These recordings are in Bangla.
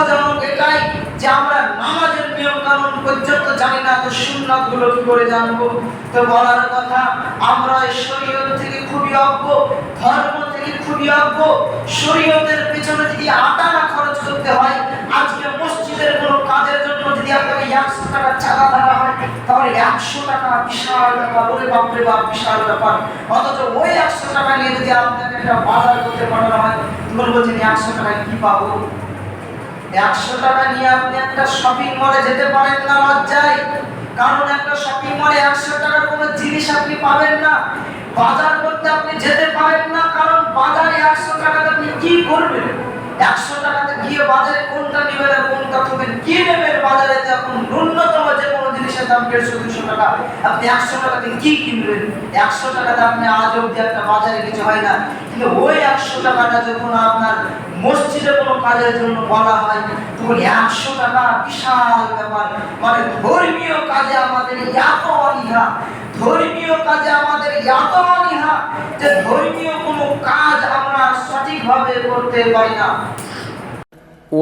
দুঃখজনক এটাই যে আমরা নামাজের নিয়ম কানুন পর্যন্ত জানি না, তো সুন্নাত গুলো কি করে জানবো? তো বলার কথা, আমরা শরীয়ত থেকে খুবই অজ্ঞ, ধর্ম থেকে খুবই অজ্ঞ। শরীয়তের পেছনে যদি আটানা খরচ করতে হয়, আজকে মসজিদের কোনো কাজের জন্য যদি আপনাকে 100 টাকা চাঁদা দেওয়া হয়, তাহলে 100 টাকা বিশাল ব্যাপার, ওরে বাপরে বাপ বিশাল ব্যাপার। অথচ ওই 100 টাকা নিয়ে যদি আপনাকে একটা বাজার করতে পাঠানো হয়, তখন বলছেন 100 টাকায় কি পাবো? 100 টাকা নিয়ে আপনি একটা শপিং মলে যেতে পারেন না লজ্জায়, কারণ একটা শপিং মলে 100 টাকার কোনো জিনিস আপনি পাবেন না। বাজার করতে আপনি যেতে পারেন না, কারণ বাজারে 100 টাকাতে আপনি কি করবেন? 100 টাকাতে গিয়ে বাজারে কোনটা নেবেন আর কোনটা থবেন, কি নেবেন? বাজারে এখন ন্যূনতম যে কোনো জিনিসের দাম 150-200 টাকা, আপনি 100 টাকাতে কি কিনবেন? 100 টাকাতে আপনি আজ অব্দি একটা বাজারে কিছু হয় না। কিন্তু ওই 100 টাকাটা যখন আপনার মসজিদে কোনো কাজের জন্য বলা হয়, তখন 100 টাকা বিশাল ব্যাপার। মানে ধর্মীয় কাজে আমাদের এত অনীহা, ধর্মীয় কাজে আমাদের এত অনীহা যে ধর্মীয় কোনো কাজ আমরা সঠিকভাবে করতে পারি না।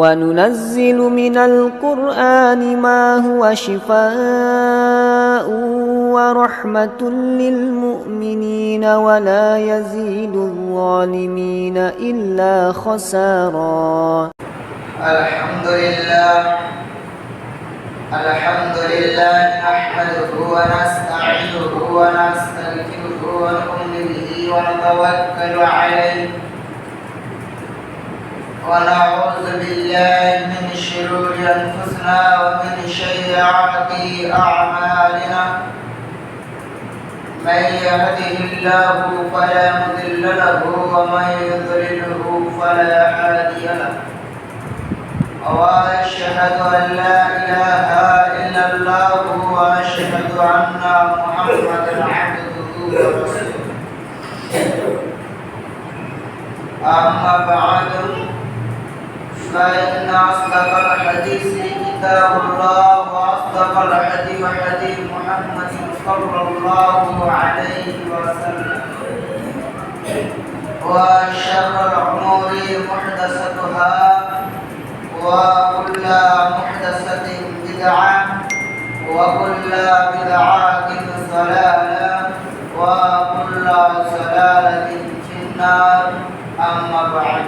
وننزل من القرآن ما هو شفاء ورحمة للمؤمنين ولا يزيد الظالمين إلا خسارا. الحمد لله نحمده ونستعينه ونستغفره ونؤمن به ونتوكل عليه ونعوذ بالله من شرور أنفسنا ومن سيئات أعمالنا. من يهده الله فلا مضل له ومن يضلله فلا هادي له. وأشهد أن لا إله إلا الله وأشهد أن محمدا عبده ورسوله. أما بعد فإن أصدق الحديث كتاب الله وأصدق الحديث حديث محمد صلى الله عليه وسلم. وشر الأمور محدثاتها وكل محدثة بدعة وكل بدعة ضلالة وكل ضلالة في النار. أما بعد،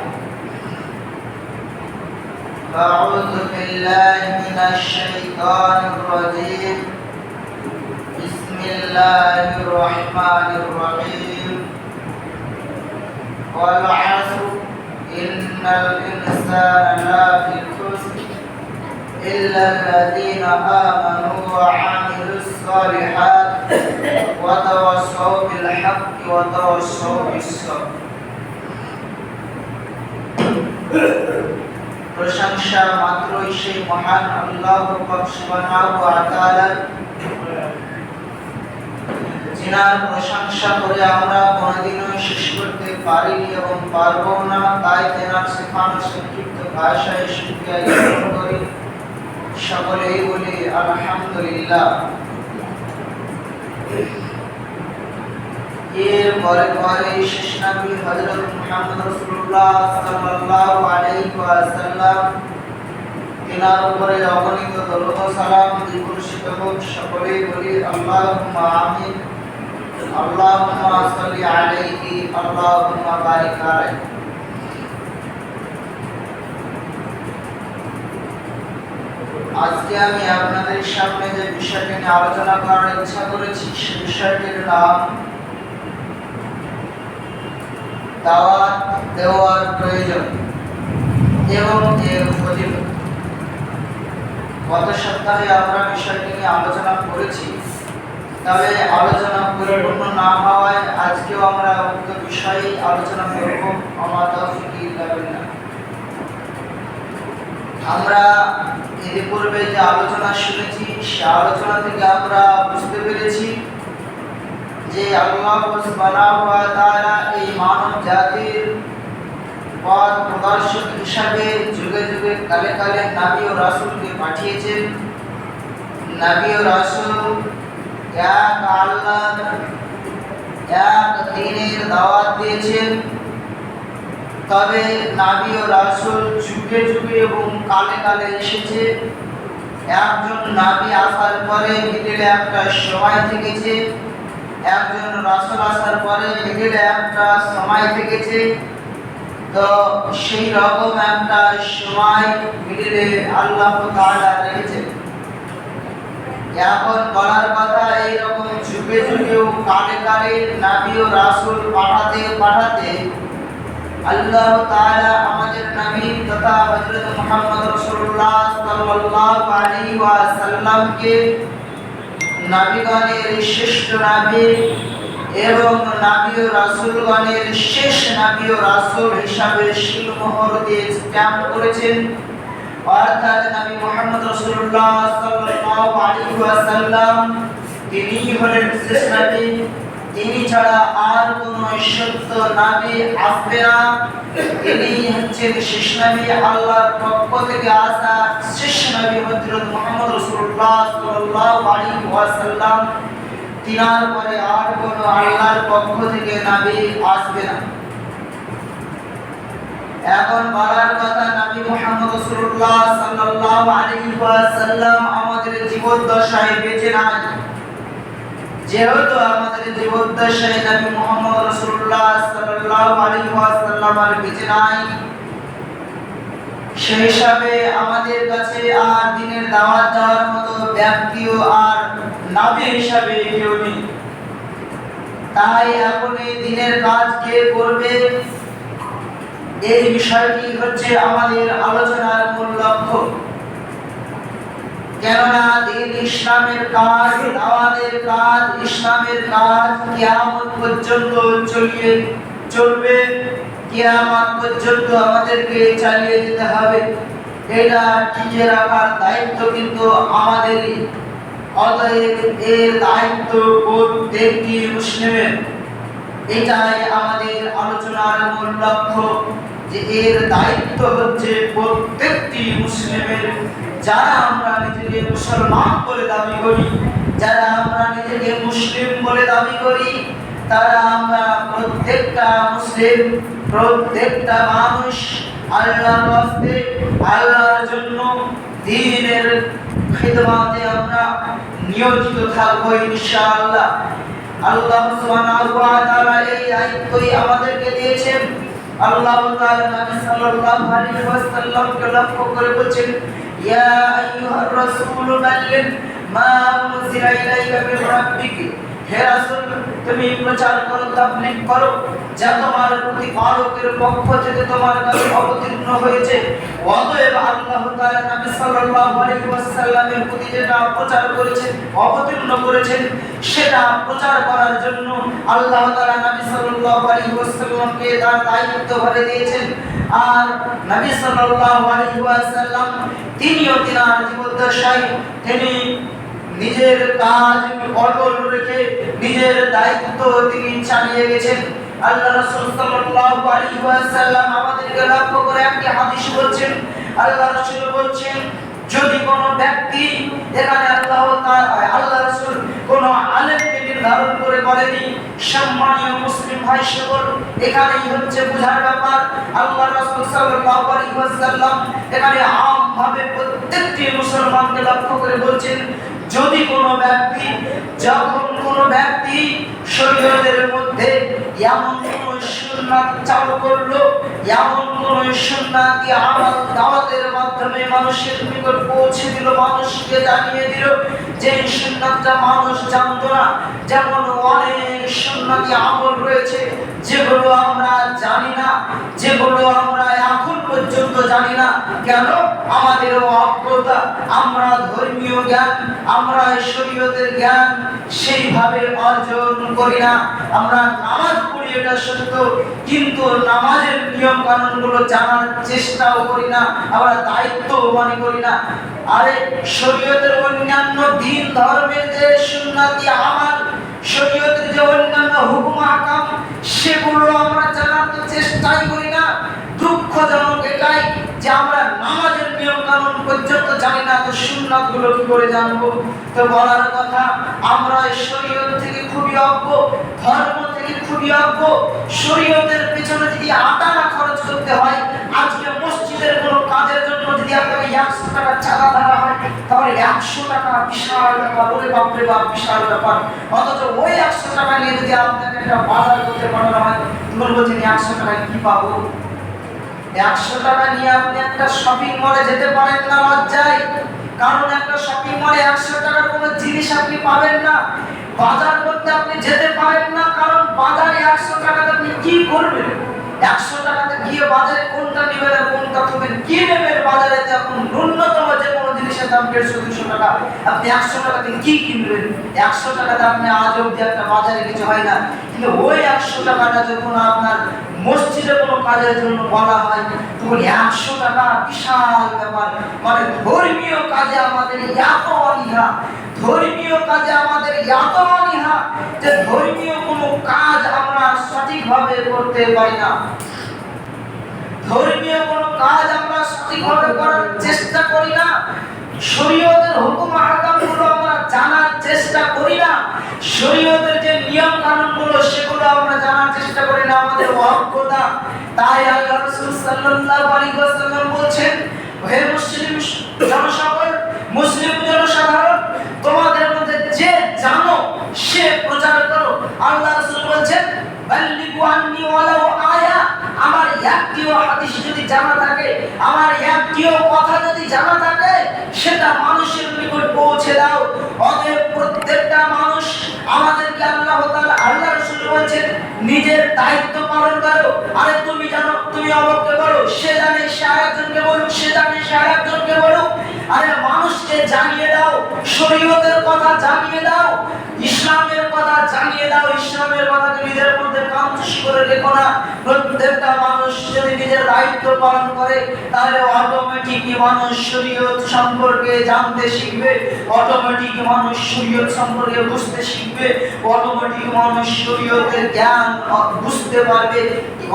أعوذ بالله من الشيطان الرجيم. بسم الله الرحمن الرحيم. والعصر إن الإنسان لفي خسر إلا الذين آمنوا وعملوا الصالحات وتواصوا بالحق وتواصوا بالصبر. প্রশংসা মাত্রই সেই মহান আল্লাহ সুবহানাহু ওয়া তাআলা, যিনার প্রশংসা করে আমরা কোনোদিনও শেষ করতে পারিনি এবং পারবো না। তাই তেনার শেখানো সংক্ষিপ্ত ভাষায় শুকরিয়া জ্ঞাপন করি। সকলেই বলি আলহামদুলিল্লাহ। এর পরে শেষ নবী হযরত মুহাম্মদ রাসূলুল্লাহ সাল্লাল্লাহু আলাইহি ওয়াসাল্লাম, তিনার উপরে অগণিত দরুদ ও সালাম বর্ষিত হোক। সকলেই বলি আল্লাহুম্মা আমিন। আল্লাহুম্মা সাল্লি আলাইহি আল্লাহুম্মা বারিক আলাইহি। আজকে আমি আপনাদের সামনে যে বিষয়টি নিয়ে আলোচনা করার ইচ্ছা করেছি, সেই বিষয়টির নাম দাওয়াত দেওয়ার প্রয়োজন এবং এর ফজিলত। গত সপ্তাহে আমরা বিষয়টি নিয়ে আলোচনা করেছি, তবে আলোচনা পরিপূর্ণ না হওয়ায় আজকেও আমরা উক্ত বিষয়ে আলোচনা করব। আমার তৌফিক ইল্লা বিল্লাহ। আমরা এর পূর্বে যে আলোচনা শুনেছি, সে আলোচনা থেকে আমরা বুঝতে পেরেছি যে আল্লাহ সুবহানাহু ওয়া তাআলা এই মানব জাতির পথ প্রদর্শক হিসাবে যুগে যুগে কালে কালে নবী ও রাসূলকে পাঠিয়েছেন। নবী ও রাসূল এক আল্লাহর এক দ্বীনের দাওয়াত দিয়েছেন। তবে নবী ও রাসূল যুগে যুগে এবং কালে কালে এসেছে। একজন নবী আসার পরে মিডিলে একটা সময় থেকেছে, একজন রাসূল আসার পরে মিডিলে একটা সময় থেকেছে। তো সেই রকম একটা সময় মিডিলে আল্লাহ তাআলা রেখেছে। এখন বলার কথা, এইরকম যুগে যুগে ও কালে কালে নবী ও রাসূল পাঠাতে পাঠাতে আল্লাহ তাআলা আমাদের নবী তথা হযরত মুহাম্মদ রাসূলুল্লাহ সাল্লাল্লাহু আলাইহি ওয়াসাল্লামকে নবীগণের শ্রেষ্ঠ নবী এবং নবী ও রাসূলগণের শেষ নবী ও রাসূল হিসাবে শিলমোহর দিয়ে স্ট্যাম্প করেছেন। অর্থাৎ নবী মুহাম্মদ রাসূলুল্লাহ সাল্লাল্লাহু আলাইহি ওয়াসাল্লাম তিনি হলেন শেষ নবী। তিনি ছাড়া আর কোনো সত্য নবী আসবে না। তিনি হচ্ছেন শেষ নবী, আল্লাহর পক্ষ থেকে আসা শেষ নবী হযরত মুহাম্মদ রাসূলুল্লাহ সাল্লাল্লাহু আলাইহি ওয়াসাল্লাম। তিনার পরে আর কোনো আল্লাহর পক্ষ থেকে নবী আসবে না। এখন বলার কথা, নবী মুহাম্মদ রাসূলুল্লাহ সাল্লাল্লাহু আলাইহি ওয়াসাল্লাম আমাদের জীবদ্দশায় বেঁচে নাই। যেহেতু আমাদের জীবদ্দশায় নবী মুহাম্মদ রাসূলুল্লাহ সাল্লাল্লাহু আলাইহি ওয়াসাল্লাম আর বেঁচে নাই, সেই হিসাবে আমাদের কাছে আর দ্বীনের দাওয়াত দেওয়ার মতো ব্যক্তিও আর নবী হিসাবে কেউ নেই। তাই এখন এই দ্বীনের কাজ কে করবে, এই বিষয়টি হচ্ছে আমাদের আলোচনার মূল লক্ষ্য। কেননা দ্বীন ইসলামের কাজ, দাওয়াতের কাজ, ইসলামের কাজ কিয়ামত পর্যন্ত চলবে। কিয়ামত পর্যন্ত আমাদেরকে চালিয়ে যেতে হবে। এটা টিকিয়ে রাখার দায়িত্ব কিন্তু আমাদেরই। অতএব এর দায়িত্ব প্রত্যেকটি মুসলিমের। এটাই আমাদের আলোচনার মূল লক্ষ্য, যে এর দায়িত্ব হচ্ছে প্রত্যেকটি মুসলিমের। যারা আমরা নিজেকে মুসলমান বলে দাবি করি, যারা আমরা নিজেকে মুসলিম বলে দাবি করি, তারা আমরা প্রত্যেকটা মুসলিম, প্রত্যেকটা মানুষ আল্লাহর রাস্তে, আল্লাহর জন্য দ্বীনের খিদমতে আমরা নিয়োজিত থাকবো ইনশাআল্লাহ। আল্লাহ সুবহানাহু ওয়া তাআলা এই দায়িত্বই আমাদেরকে দিয়েছেন। আল্লাহ তাআলা নবী সাল্লাল্লাহু আলাইহি ওয়াসাল্লামকে লক্ষ্য করে বলেন, ইয়া আইয়ুহার রাসূল বাল্লিগ মা উনজিলা ইলাইকা মির রাব্বিক। হে রাসূল, তুমি প্রচার করো, তাবলীগ করো যা তোমার প্রতিপালকের পক্ষ থেকে তোমার কাছে অবতীর্ণ হয়েছে। অতএব আল্লাহ তাআলা নবী সাল্লাল্লাহু আলাইহি ওয়াসাল্লামের প্রতি যেটা প্রচার করেছেন, অবতীর্ণ করেছেন, সেটা প্রচার করার জন্য আল্লাহ তাআলা নবী সাল্লাল্লাহু আলাইহি ওয়াসাল্লামকে তার দায়িত্ব ভরে দিয়েছেন। আর নবী সাল্লাল্লাহু আলাইহি ওয়াসাল্লাম তিনিও তিনার জীবদ্দশায় তিনি নিজের কাজ অটল রেখে নিজের দায়িত্ব তিনি চালিয়ে গেছেন। আল্লাহ রাসূল সাল্লাল্লাহু আলাইহি ওয়াসাল্লাম আমাদেরকে লক্ষ্য করে একটি হাদিস বলছেন। আল্লাহ রাসূল বলছেন, যদি কোনো ব্যক্তি, এখানে আল্লাহ রাসূল কোনো আলেমকে নির্ধারণ করে বলেনি। সম্মানীয় মুসলিম ভাই সকল, এখানেই হচ্ছে বোঝার ব্যাপার। আল্লাহ রাসূল সাল্লাল্লাহু আলাইহি ওয়াসাল্লাম এখানে আমভাবে প্রত্যেকটি মুসলমানকে লক্ষ্য করে বলছেন, যদি কোনো ব্যক্তি, যখন কোনো ব্যক্তি শরীয়তের মধ্যে এমন কোন সুন্নাত চালু করলো, এমন কোন সুন্নাতি আমল দাওয়াতের মাধ্যমে মানুষের নিকট পৌঁছে দিল, মানুষকে জানিয়ে দিল যে সুন্নাতটা মানুষ জানতো না। যেমন অনেক সুন্নাতি আমল রয়েছে যেগুলো আমরা জানি না, যেগুলো আমরা এখন পর্যন্ত জানি না। কেন? আমাদের অজ্ঞতা। আমরা ধর্মীয় জ্ঞান, আমরা শরীয়তের জ্ঞান সেইভাবে অর্জন করি না। আমরা নামাজ পড়ি, এটা সত্য, কিন্তু নামাজের নিয়ম কানুনগুলো জানার চেষ্টাও করি না, আমরা দায়িত্বও মনে করি না। আরে শরীয়তের অন্যান্য দিন ধর্মের যে সুন্নাতি আমল, শরীয়তের যে অন্যান্য হুকুম আহকাম, সেগুলো আমরা জানার চেষ্টাই করি না। দুঃখজনক এটাই যে আমরা নামাজের নিয়ম কানুন কানুন পর্যন্ত জানি না তো সুন্নাত গুলো কি করে জানবো? তো বলার কথা, আমরা শরীয়ত থেকে খুবই অজ্ঞ, ধর্ম থেকে খুবই অজ্ঞ। শরীয়তের পেছনে যদি আটানা খরচ করতে হয়, আজকে মসজিদের কোনো কাজের জন্য যদি আপনাকে 100 টাকা চাঁদা ধরা হয়, তাহলে 100 টাকা বিশাল ব্যাপার, ওরে বাপরে বাপ বিশাল ব্যাপার। অথচ ওই 100 টাকা নিয়ে যদি আপনাকে একটা বাজার করতে পাঠানো হয়, তখন বলছেন 100 টাকায় কি পাবো? 100 টাকা নিয়ে আপনি একটা শপিং মলে যেতে পারেন না লজ্জায়, কারণ একটা শপিং মলে 100 টাকার কোনো জিনিস আপনি পাবেন না। বাজার করতে আপনি যেতে পারেন না, কারণ বাজারে 100 টাকাতে আপনি কি করবেন? 100 টাকাতে গিয়ে বাজারে কোনটা নেবেন আর কোনটা খাবেন, কি নেবেন? বাজারে এখন ন্যূনতম যে কোনো জিনিসের দাম 150-200 টাকা, আপনি 100 টাকাতে কি কিনবেন? 100 টাকাতে আপনি আজ অব্দি একটা বাজারে কিছু হয় না। কিন্তু ওই 100 টাকাটা যখন আপনার মসজিদে কোনো কাজের জন্য বলা হয়, তখন 100 টাকা বিশাল ব্যাপার। মানে ধর্মীয় কাজে আমাদের এত অনীহা, ধর্মীয় কাজে আমাদের এত অনীহা যে ধর্মীয় কোনো কাজ আমরা সঠিকভাবে করতে পারি না। ধর্মীয় কোনো কাজ আমরা সঠিকভাবে করার চেষ্টা করি না। শরীয়তের হুকুম আহকামগুলো আমরা জানার চেষ্টা করি না। শরীয়তের যে নিয়ম কানুনগুলো সেগুলো আমরা জানার চেষ্টা করি না, আমাদের অজ্ঞতা। তাই আল্লাহ রাসূল সাল্লাল্লাহু আলাইহি ওয়াসাল্লাম বলেছেন, হে মুসলিম জনসকল, মুসলিম জনসাধারণ, তোমাদের মধ্যে যে জানো সে প্রচার করো। আল্লাহ রাসূল বলেছেন, বাল্লিগু আন্নী ওয়ালাউ আয়া, আমার একটিও হাদিস যদি জানা থাকে, আমার একটিও কথা যদি জানা থাকে, সেটা মানুষের নিকট পৌঁছে দাও। অতএব প্রত্যেকটা মানুষ আমাদেরকে আল্লাহ রাসূল বলেছেন, নিজের দায়িত্ব পালন করো। আরে তুমি জানো, তুমি অবকে বলো, সে জানে সে আরেকজনকে বলুক, সে জানে সে আরেকজনকে বলুক। আরে মানুষকে জানিয়ে দাও, শরীয়তের কথা জানিয়ে দাও, ইসলামের কথা জানিয়ে দাও। ইসলামের কথাকে নিজের মধ্যে কামচুষি করে রেখো না। প্রত্যেকটা মানুষ যদি নিজের দায়িত্ব পালন করে, তাহলে অটোমেটিক মানুষ শরীয়ত সম্পর্কে জানতে শিখবে, অটোমেটিক মানুষ শরীয়ত সম্পর্কে বুঝতে শিখবে, অটোমেটিক মানুষ শরীয়তের জ্ঞান বুঝতে পারবে,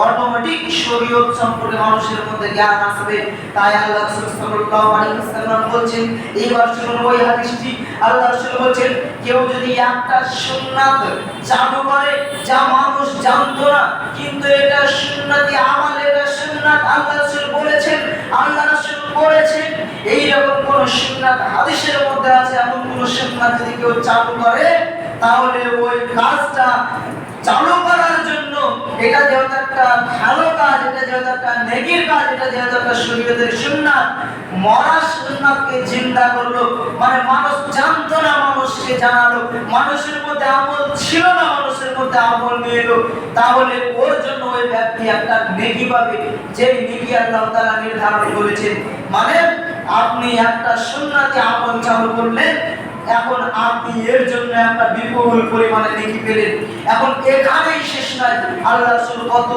অটোমেটিক শরীয়ত সম্পর্কে মানুষের মধ্যে জ্ঞান আসবে। তাই আল্লাহ রাসূল সাল্লাল্লাহু আলাইহি ওয়াসাল্লাম বলেছেন, এইবার শুনুন ওই হাদিসটি। আল্লাহ রাসূল বলেছেন, কেউ যদি একটা সুন্নাত চালু করে যা মানুষ জানতো না, কিন্তু এটা সুন্নতি আমল, এটা সুন্নাত আল্লাহ রাসূল বলেছেন, আল্লাহ রাসূল বলেছেন, এই রকম কোন সুন্নাত হাদিসের মধ্যে আছে, এমন কোন সুন্নাত যদি কেউ চালু করে, তাহলে ওই কাজটা চালু করার জন্য, এটা যেহেতু একটা ভালো কাজ, এটা যেহেতু একটা নেকির কাজ, এটা যেহেতু একটা শরীয়তের সুন্নাত, মরা সুন্নাতকে জিন্দা করলো। মানে মানুষ জানতো না, মানুষকে জানালো, মানুষের মধ্যে আমল ছিল না, মানুষের মধ্যে আমল নিয়ে এলো, তাহলে ওর জন্য ওই ব্যক্তি একটা নেকি পাবে, যে নেকি আল্লাহ তাআলা নির্ধারণ করেছেন। মানে আপনি একটা সুন্নাতে আমল চালু করলেন, এখন আপনি এর জন্য একটা বিপুল পরিমাণে নেকি পেলেন। এখন এখানেই শেষ নয়, আল্লাহ রাসূল কত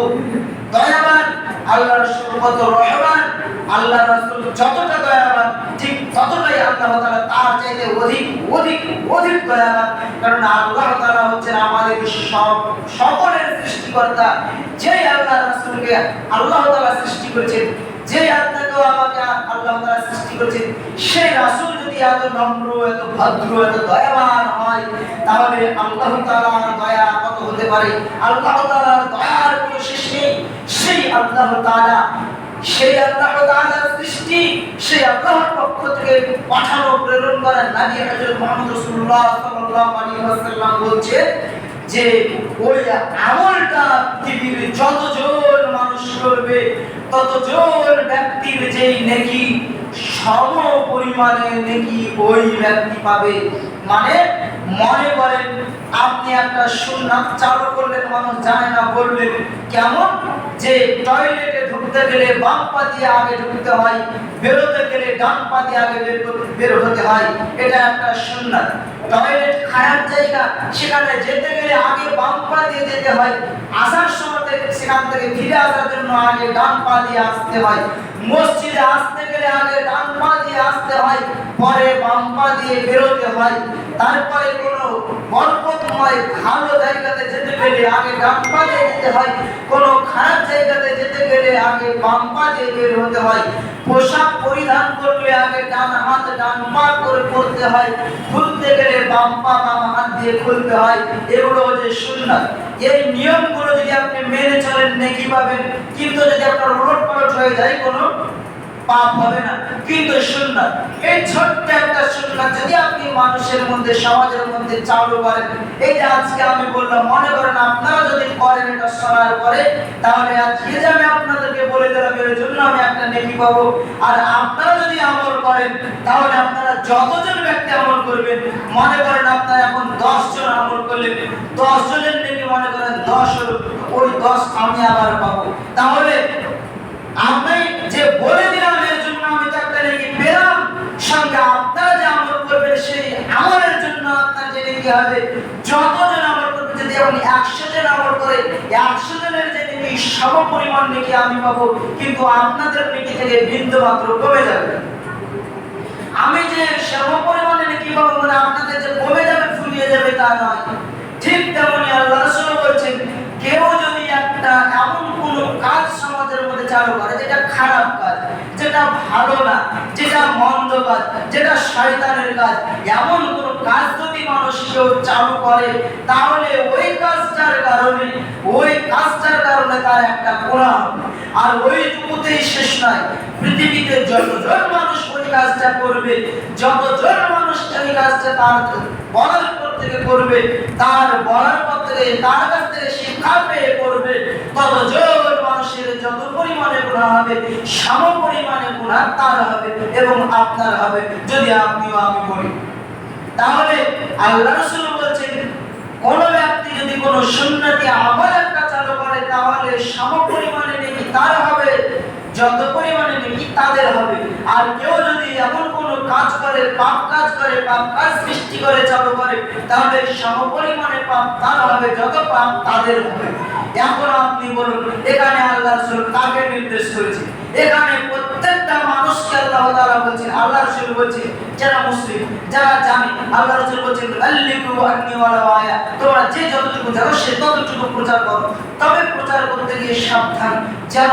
দয়াবান, আল্লাহ রাসূল কত রহমান। আল্লাহ রাসূল যতটা দয়াবান, ঠিক ততটাই আল্লাহ তাআলা তার চাইতে অধিক অধিক অধিক দয়াবান। কারণ আল্লাহ তাআলা হচ্ছেন আমাদের সকলের সৃষ্টিকর্তা। যে আল্লাহ রাসূলকে আল্লাহ তাআলা সৃষ্টি করেছেন, যে আপনাকে আমাকে আল্লাহ তাআলা সৃষ্টি করেছেন, সেই রাসূল যদি এত নম্র, এত ভদ্র, এত দয়াবান হয়, তাহলে আল্লাহ তাআলার দয়া কত হতে পারে? আল্লাহ তাআলার দয়ার কোনো শেষ নেই। সেই আল্লাহ তাআলার সৃষ্টি, সেই আল্লাহর পক্ষ থেকে পাঠানো, প্রেরণ করা নবী হযরত মুহাম্মদ রাসূলুল্লাহ সাল্লাল্লাহু আলাইহি ওয়াসাল্লাম বলছে যে ওই আমলটা পৃথিবীর যতজন মানুষ করবে, ততজন ব্যক্তির যেই নেকি, সম পরিমাণে নেকি ওই ব্যক্তি পাবে। মানে মনে করেন আপনি একটা সুন্নাত চালু করলেন, মানুষ জানে না, বললেন কেমন যে টয়লেটে ঢুকতে গেলে বাম পা দিয়ে আগে ঢুকতে হয়, বেরোতে গেলে ডান পা দিয়ে আগে বের হতে হয়, এটা একটা সুন্নাত। টয়লেট খায়ার জায়গা, সেখানে যেতে গেলে আগে বাম পা দিয়ে যেতে হয়, আসার সময় সেখান থেকে ফিরে আসার জন্য আগে ডান পা দিয়ে আসতে হয়, মসজিদে আসতে গেলে আগে ডান পা দিয়ে আসতে হয়, পরে বাম পা দিয়ে বেরোতে হয়। তারপরে কোনো বরকতময় ভালো জায়গাতে যেতে গেলে আগে ডান পা দিয়ে যেতে হয়, কোনো খারাপ জায়গাতে যেতে গেলে আগে বাম পা দিয়ে বের হতে হয়। পোশাক পরিধান করলে আগে ডান হাত ডান পা করে পড়তে হয়, খুলতে গেলে বাম পা বাম হাত দিয়ে খুলতে হয়, এগুলো হচ্ছে সুন্নাত। এই নিয়মগুলো যদি আপনি মেনে চলেন নেকি পাবেন, কিন্তু যদি আপনার উলটপালট হয়ে যায় কোনো পাপ হবে না। কিন্তু সুন্নাত, এই ছোট্ট একটা সুন্নাত যদি আপনি মানুষের মধ্যে সমাজের মধ্যে চালু করেন, এই যে আজকে আমি বললাম, মনে করেন আপনারা যদি করেন এটা শোনার পরে, তাহলে আজকে যে আমি আপনাদেরকে বলে দিলাম এর জন্য আমি একটা নেকি পাবো। আর আপনারা যদি আমল করেন, তাহলে আপনারা যতজন ব্যক্তি আমল করবেন, মনে করেন আপনারা এখন 10 জন আমল করলেন, 10 জনের নেকি মনে করেন 10 হলো, ওই 10 আমি আবার পাবো। তাহলে আমি যে বলে দিলাম এর জন্য আমি তো একটা নেকি পেলাম, সঙ্গে আপনারা যে আমল করবেন সেই আমলের জন্য আপনার যে নেকি হবে। যতজন আমল করবে, যদি আপনি 100 জন আমল করে 100 জনের যে নেকি সমপরিমাণ নেকি আমি পাবো, কিন্তু আপনাদের নেকি থেকে বিন্দু মাত্র কমে যাবে। আমি যে সমপরিমাণে নেকি পাবো মানে আপনাদের যে কমে যাবে ফুরিয়ে যাবে তা নয়। ঠিক তেমনি আল্লাহ রাসূল বলেছেন, কেউ যদি একটা এমন কোন কাজ সমাজের মধ্যে চালু করে যেটা খারাপ কাজ, যেটা ভালো না, যেটা মন্দ কাজ, যেটা শয়তানের কাজ, এমন কোন কাজ যদি মানুষ কেউ চালু করে, তাহলে ওই কাজটার কারণে তার একটা গুনাহ হবে। আর ওইটুকুতেই শেষ নয়, পৃথিবীতে যতজন মানুষ ওই কাজটা করবে, যতজন মানুষ এই কাজটা তার বলার পর থেকে করবে, তার বলার পর থেকে তার কাছ থেকে শিক্ষা পেয়ে করবে, ততজন মানুষের যত পরিমাণে গুনাহ হবে, সম পরিমাণে গুনাহ তার হবে এবং আপনার হবে, যদি আপনিও আমি করি। তাহলে আল্লাহ রাসূল বলেছেন, কোন ব্যক্তি যদি কোন সুন্নতি আমল একটা চালু করে, তাহলে সম পরিমাণে নেকি তার হবে, যত পরিমাণে নেকি তাদের হবে। আর কেউ যদি এমন কোন কাজ করে, পাপ কাজ সৃষ্টি করে চালু করে, তাহলে সম পরিমাণে পাপ তার হবে, যত পাপ তাদের হবে। এখন আপনি বলুন, এখানে আল্লাহ রাসূল কাকে নির্দেশ করেছে? এখানে প্রত্যেকটা মানুষকে আল্লাহ তাআলা বলেছেন, আল্লাহ রাসূল বলেছেন, যারা মুসলিম, যারা জানে, আল্লাহ রাসূল বলেছেন, আল্লিকু আন্নি ওয়ালা আয়া, তোমরা যে যতটুকু জানো সে ততটুকু প্রচার করো। তবে প্রচার করতে গিয়ে সাবধান, যেন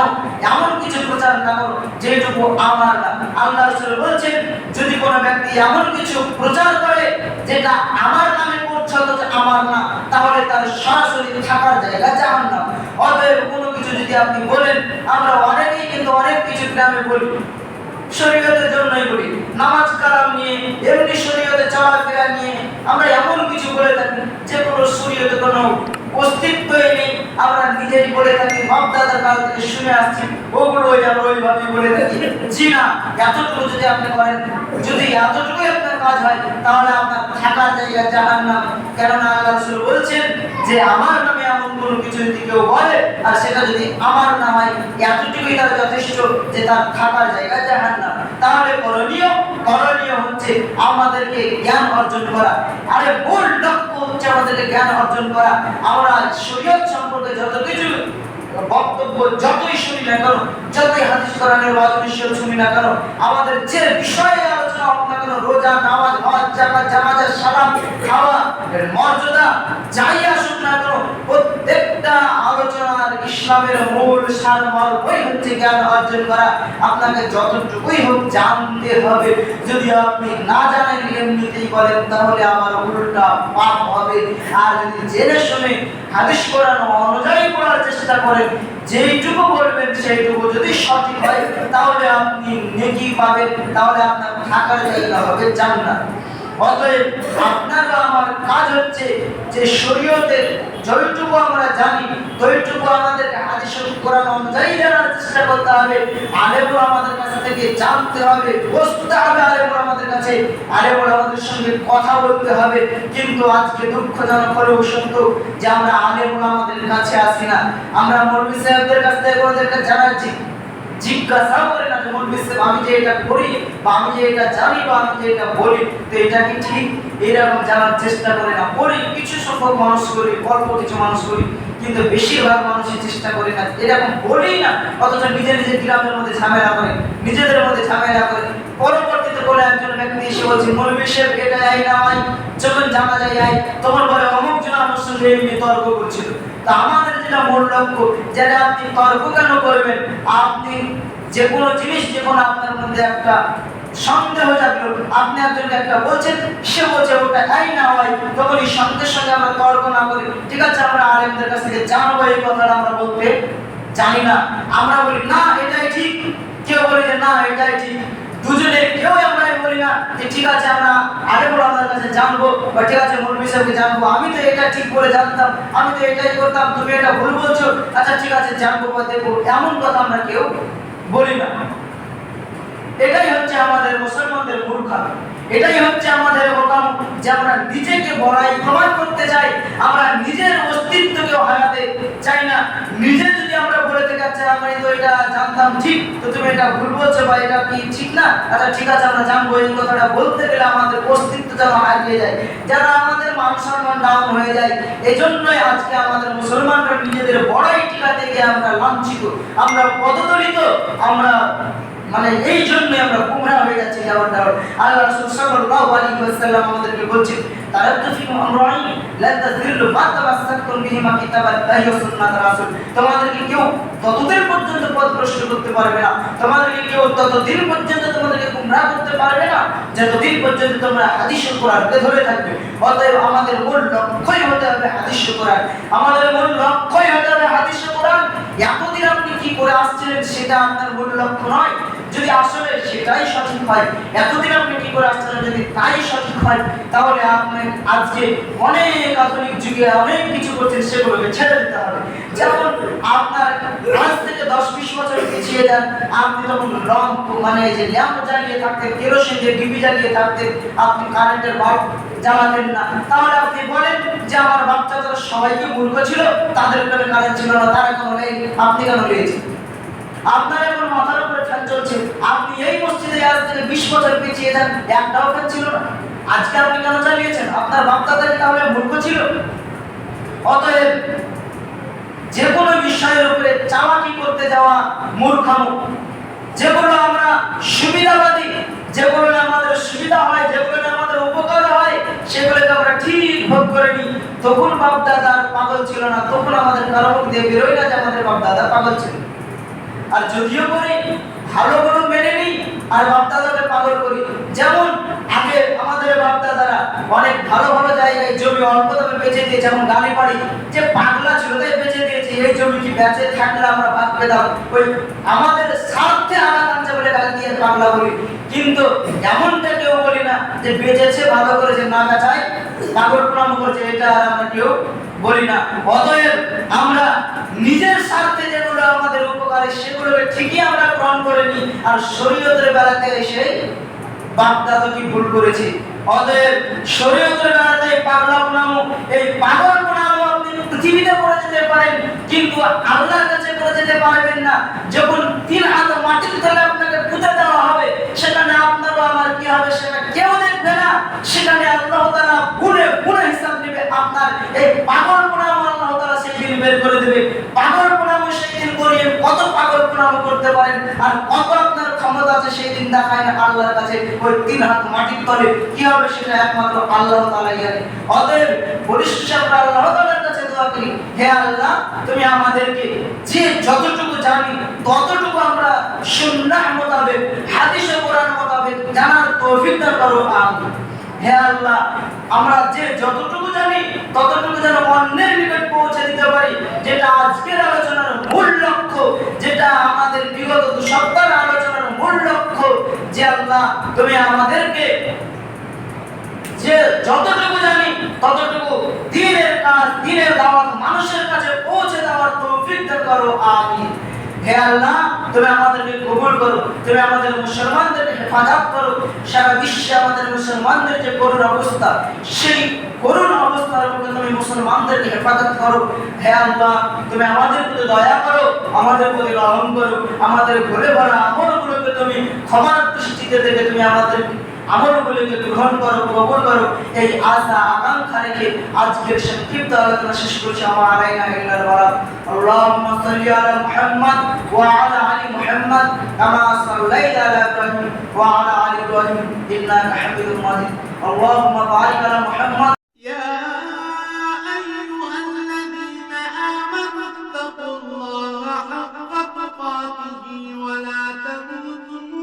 এমন কিছু প্রচার না করো যেটুকু আমার না। আল্লাহ রাসূল বলেছেন, যদি কোনো ব্যক্তি এমন কিছু প্রচার করে যেটা আমার নামে করছে অথচ আমার না, তাহলে তার সরাসরি থাকার জায়গা জাহান্নাম। অতএব কোনো কিছু যদি আপনি বলেন, আমরা অনেকেই কিন্তু অনেক কিছু গ্রামে বলি, শরীয়তের জন্যই বলি, নামাজ কালাম নিয়ে, এমনি শরীয়তে চলাফেরা নিয়ে আমরা এমন কিছু বলে থাকি যে কোনো শরীয়তে কোনো অস্তিত্বই নেই, আমরা নিজেই বলে থাকি, বাপ দাদার কাল থেকে শুনে আসছি, ওগুলো যেন ওইভাবে বলে থাকি। জি না, এতটুকু যদি আপনি করেন, যদি এতটুকুই আপনার কাজ হয়, তাহলে আপনার থাকার জায়গা জাহান্নাম। কেননা আল্লাহ রাসূল বলছেন যে আমার নামে এমন কোনো কিছু যদি কেউ বলে আর সেটা যদি আমার না হয়, এতটুকুই তার যথেষ্ট যে তার থাকার জায়গা জাহান্নাম। তাহলে করণীয় হচ্ছে আমাদেরকে জ্ঞান অর্জন করা। আরে মূল লক্ষ্য হচ্ছে আমাদেরকে জ্ঞান অর্জন করা। আমরা শরীয়ত সম্পর্কে যত কিছু বক্তব্য যতই শুনি না কেন, যতই হাদিস কোরআনের ওয়াজ শুনি না কেন, আমাদের যে বিষয়ে আলোচনা হোক না কেন, রোজা, নামাজ, হজ, যাকাত, জানাজা, সালাত, খাওয়া, মর্যাদা যাই আসুক না কেন, প্রত্যেকটা আলোচনার ইসলামের মূল সারমর্মই হচ্ছে জ্ঞান অর্জন করা। আপনাকে যতটুকুই হোক জানতে হবে। যদি আপনি না জানেন, এমনিতেই বলেন, তাহলে আমার উল্টা পাপ হবে। আর যদি জেনে শুনে হাদিস কোরআন অনুযায়ী পড়ার চেষ্টা করেন, যেইটুকু বলবেন সেইটুকু যদি সঠিক হয়, তাহলে আপনি নেকি পাবেন, তাহলে আপনার থাকার জায়গা হবে জান্নাত। অতএব আপনার আমার কাজ হচ্ছে যে শরীয়তের যতটুকু আমরা জানি, ততটুকু আমাদেরকে হাদিস কোরআন অনুযায়ী জানার চেষ্টা করতে হবে। আলেমরা আমাদের কাছ থেকে জানতে হবে, বসতে হবে আলেমরা আমাদের কাছে, আলেমরা আমাদের সঙ্গে কথা বলতে হবে। কিন্তু আজকে দুঃখজনক হলেও সত্য যে আমরা আলেমরা আমাদের কাছে আসি না। আমরা মৌলভী সাহেবদের কাছ থেকে ওদেরকে জানাচ্ছি, জিজ্ঞাসা করে না যে মৌলভী সাহেব আমি যে এটা করি বা আমি যে এটা জানি বা আমি যে এটা বলি, তো এটা কি ঠিক, এরকম জানার চেষ্টা করে না। বলি কিছু সংখ্যক মানুষ করি, অল্প কিছু মানুষ করি, কিন্তু বেশিরভাগ মানুষই চেষ্টা করে না, এরকম বলি না। অথচ নিজের গ্রামের মধ্যে ঝামেলা করে, নিজেদের মধ্যে ঝামেলা করে। পরবর্তীতে বলে একজন ব্যক্তি এসে বলছে, মৌলভী সাহেব এটা আই না হয়, যখন জানা যায় আই, তখন বলে অমুক জন আমার সঙ্গে এমনি তর্ক করছিল। তা আমাদের যেটা মূল লক্ষ্য, যেটা আপনি তর্ক কেন করবেন, আপনি যে কোনো জিনিস যখন আপনার মধ্যে একটা সন্দেহ জাগলো, আপনি একজনকে একটা বলছেন, সে বলছে ওটা তাই না হয়, তখন এই সন্দেহের সঙ্গে আমরা তর্ক না করি, ঠিক আছে আমরা আলেমদের কাছ থেকে জানবো এই কথাটা আমরা বলতে জানি না, আমরা বলি না এটাই ঠিক, কেউ বলে যে না এটাই ঠিক, দুজনে কেউ আমরা বলি না যে ঠিক আছে আমরা আগে বড় আমাদের কাছে জানবো, বা ঠিক আছে মৌলভী সাহেবকে জানবো, আমি তো এটা ঠিক করে জানতাম, আমি তো এটাই করতাম, তুমি এটা ভুল বলছো, আচ্ছা ঠিক আছে জানবো বা দেখবো, এমন কথা আমরা কেউ বলি না। এটাই হচ্ছে আমাদের মুসলমানদের মূর্খামি, এটাই হচ্ছে আমাদের বোকাম, যে আমরা নিজেকে বড়াই প্রমাণ করতে চাই, আমরা নিজের অস্তিত্বকে হারাতে চাই না। নিজে যদি আমরা বলে থেকে আচ্ছা আমি তো এটা জানতাম ঠিক, তো তুমি এটা ভুল বলছো বা এটা কি ঠিক না, আচ্ছা ঠিক আছে আমরা জানবো, এই কথাটা বলতে গেলে আমাদের অস্তিত্ব যেন হারিয়ে যায়, যেন আমাদের মান সম্মান ডাউন হয়ে যায়। এজন্যই আজকে আমাদের মুসলমানরা নিজেদের বড়াই টিকাতে গিয়ে আমরা লাঞ্ছিত, আমরা পদদলিত, আমরা মানে এই জন্য আমরা গুমরাহ হয়ে যাচ্ছি। যেমনটা আল্লাহ রাসূল সাল্লাল্লাহু আলাইহি ওয়াসাল্লাম আমাদেরকে বলছেন, তারাক্তু ফিকুম আমরাইন লা তাযিল্লু মা তামাসসাকতুম বিহিমা কিতাবাল্লাহি ওয়া সুন্নাতুর রাসূল, তোমাদেরকে কেউ ততদিন পর্যন্ত পথভ্রষ্ট করতে পারবে না, তোমাদেরকে কেউ ততদিন পর্যন্ত তোমাদেরকে গুমরাহ করতে পারবে না যতদিন পর্যন্ত তোমরা হাদিস ও কোরআনকে ধরে থাকবে। অতএব আমাদের মূল লক্ষ্যই হতে হবে হাদিস ও কোরআন, আমাদের মূল লক্ষ্যই হতে হবে হাদিস ও কোরআন। এতদিন আপনি কি করে আসছিলেন সেটা আপনার মূল লক্ষ্য নয়, যদি আসলে সেটাই সঠিক হয়, এতদিন আপনি কি করে আসছিলেন যদি তাই সঠিক হয়, তাহলে আপনি আজকে অনেক আধুনিক যুগে অনেক কিছু করছেন, সেগুলোকে ছেড়ে দিতে হবে। যেমন আপনার আজ থেকে 10-20 বছর পিছিয়ে যান, আপনি তখন মানে যে ল্যাম্প জ্বালিয়ে থাকতেন, কেরোসিন দিয়ে ডিবি জ্বালিয়ে থাকতেন, আপনি কারেন্টের বাল্ব জ্বালাতেন না, তাহলে আপনি বলেন যে আমার বাচ্চারা সবাইকে মূর্খ ছিল, তাদের উপরে কারেন্ট ছিল না, তারা কেন নেই, আপনি কেন নিয়েছেন? আপনার এখন মাথার উপরে ফ্যান চলছে, আপনি এই মসজিদে আজ থেকে 20 বছর পিছিয়ে যান, একটাও ফ্যান ছিল না, আজকে আপনি কেন চালিয়েছেন? আপনার বাপ-দাদা কি তাহলে মূর্খ ছিল? অতএব যে কোনো বিষয়ের উপরে চালাকি করতে যাওয়া মূর্খামো, যেগুলো আমরা সুবিধাবাদী, যেগুলো আমাদের সুবিধা হয়, যেগুলো আমাদের উপকার হয়, সেগুলোকে আমরা ঠিক ভোগ করে নিই। তখন বাপ-দাদা পাগল ছিল না, তখন আমাদের কারো মুখ দিয়ে বেরোয় না যে আমাদের বাপ-দাদা পাগল ছিল। আর যদিও করে ভালোগুলো মেনে নিই আর বাপ-দাদাকে পাগল করি। যেমন আগে আমাদের বাপ-দাদারা অনেক ভালো ভালো জায়গায় জমি অল্প দামে বেচে দিয়ে, যেমন গালি পাড়ি যে পাগলা ছিল তাই বেচে দিয়েছে, এই জমি কি বেচে থাকলে আমরা ভাগ পেতাম, ওই আমাদের স্বার্থে আঘাত আনছে বলে গালি দিয়ে পাগলা বলি। কিন্তু এমনটা কেউ বলি না যে বেচেছে ভালো করেছে, না বেচায় পাগল প্রমাণ করছে, এটা আর আমরা কেউ বলি না। অতএব আমরা নিজের স্বার্থে যেগুলো আমাদের উপকারী সেগুলোকে ঠিকই আমরা গ্রহণ করে নিই, আর শরীয়তের বেলাতে এসে বাপ-দাদা কি ভুল করেছি। অতএব শরীয়তের বেলাতে পাগলাপনামো, এই পাগলপনামো আপনি পৃথিবীতে করে যেতে পারেন, কিন্তু আল্লাহর কাছে করে যেতে পারবেন না। যখন 3 হাত মাটির তলে আপনাকে পুঁতে দেওয়া হবে, সেখানে আপনারও আমার কি হবে সেটা কেউ দেখবে না, সেখানে আল্লাহ তাআলা গুণে গুণে হিসাব নেবে। আপনার এই পাগলপনামো আল্লাহ তাআলা সেই দিন বের করে দেবে। পাগলপনামো সেই দিন করিয়ে কত পাগলপনামো করতে পারেন আর কত আপনার ক্ষমতা আছে সেই দিন দেখায় না আল্লাহর কাছে। ওই 3 হাত মাটির তলে কি হবে সেটা একমাত্র আল্লাহ তাআলাই জানে। অতএব পরিশেষে আমরা আল্লাহ তাআলার কাছে দোয়া করি, হে আল্লাহ তুমি আমাদেরকে যে যতটুকু জানি ততটুকু আমরা সুন্নাহ মোতাবেক, হাদিস ও কোরআন মোতাবেক জানার তৌফিক দান করো, আমিন। হে আল্লাহ আমরা যে যতটুকু জানি ততটুকু যেন অন্যের নিকট পৌঁছে দিতে পারি, যেটা আজকের আলোচনার মূল লক্ষ্য, যেটা আমাদের বিগত 2 সপ্তাহের আলোচনার মূল লক্ষ্য, যে আল্লাহ তুমি আমাদেরকে যে যতটুকু জানি ততটুকু দ্বীনের কাজ, দ্বীনের দাওয়াত মানুষের কাছে পৌঁছে দেওয়ার তৌফিক দান করো, আমিন। হে আল্লাহ তুমি আমাদেরকে কবুল করো, তুমি আমাদের মুসলমানদেরকে হেফাজত করো, সারা বিশ্বে আমাদের মুসলমানদের যে করুণ অবস্থা, সেই করুণ অবস্থার মধ্যে তুমি মুসলমানদেরকে হেফাজত করো। হে আল্লাহ তুমি আমাদের প্রতি দয়া করো, আমাদের প্রতি রহম করো, আমাদের ভুলে ভরা আমলগুলোকে তুমি ক্ষমার দৃষ্টিতে দেখে তুমি আমাদের আমলগুলোকে গ্রহণ করো, কবুল করো। এই আশা আকাঙ্ক্ষা রেখে আজকের সংক্ষিপ্ত আলোচনা শেষ করছি। আমার আলাইনা ইল্লাল বালাগ। আল্লাহুম্মা সাল্লি আলা মুহাম্মাদ ওয়া আলা আলি মুহাম্মাদ কামা সাল্লাইতা আলা ইব্রাহিম ওয়া আলা আলি ইব্রাহিম ইন্নাকা হামিদুম মাজিদ। আল্লাহুম্মা বারিক আলা মুহাম্মাদ। يا أيها الذين آمنوا اتقوا الله حق تقاته ولا تموتن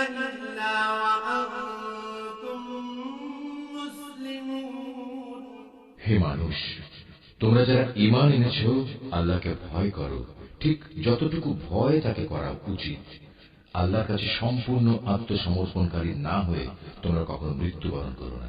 إلا মানুষ, তোমরা যারা ঈমান এনেছ আল্লাহকে ভয় করো, ঠিক যতটুকু ভয় তাকে করা উচিত। আল্লাহর কাছে সম্পূর্ণ আত্মসমর্পণকারী না হয়ে তোমরা কখনো মৃত্যুবরণ করো না।